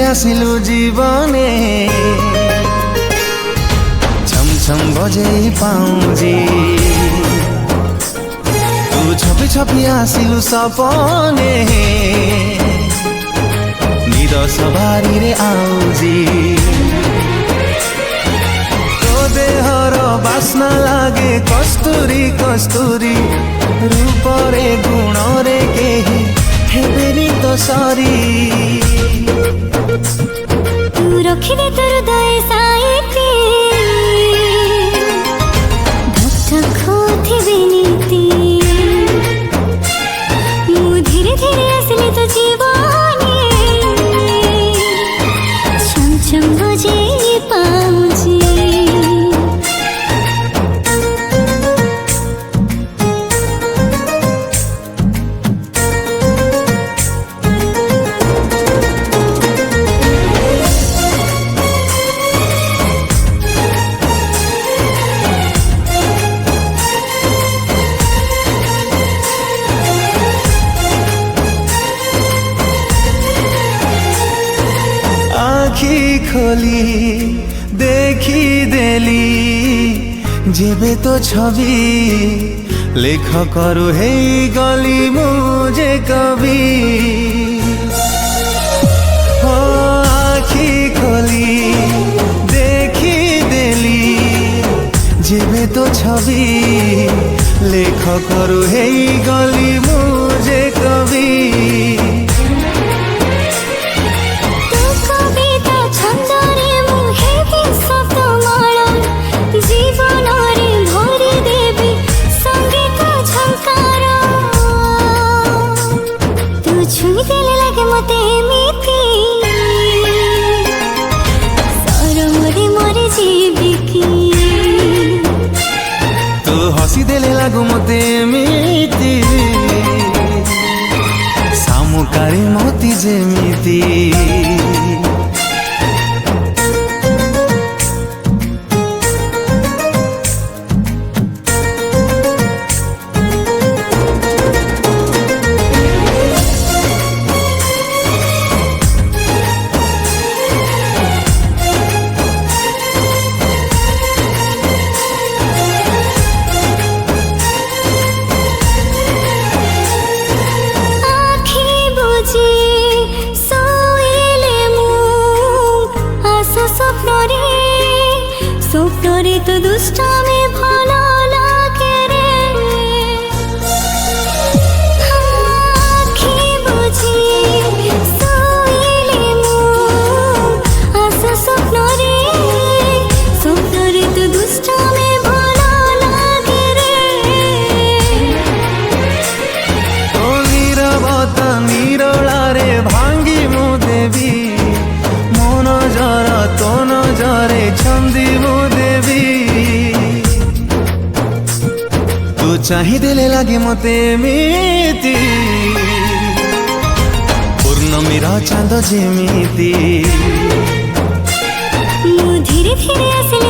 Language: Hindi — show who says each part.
Speaker 1: आसिलु जीवने छम छम बजे पाउजी तू छपी छपी आसिलु सपने निद सवारी रे आउजी तो देहर बास्ना लागे कस्तूरी कस्तूरी रूपरे गुणरे केही हेबेनी तो सारी
Speaker 2: तू रखिदे तोर हृदय साइती धक धक होथिबे नीति मु धीरे धीरे आसले तो जीवने छम छम बजे पाउजी
Speaker 1: आखी खोली देखी देली जेबे तो छवि लेख करु हे गली मुझे कवि हो आखी खोली देखी देली जेबे तो छवि लेख करु हे गली मुझे कवि तू हसी देले लागू मते एमिति सामुकारी मोती जेमिति
Speaker 2: स्वप्नरे तो दुष्टामी भलो लागे रे आखि बुझी सोइले मु आशा स्वप्नरे तो दुष्टामी भलो लागे रे
Speaker 1: तो नीरवता निरोलारे भांगी मु देवी मन जरा तो नजरे छंदी मु देवी तू चाही देले लागे मते एमिति पूर्णमीर चांद जेमिति
Speaker 2: मु धीरे धीरे आसले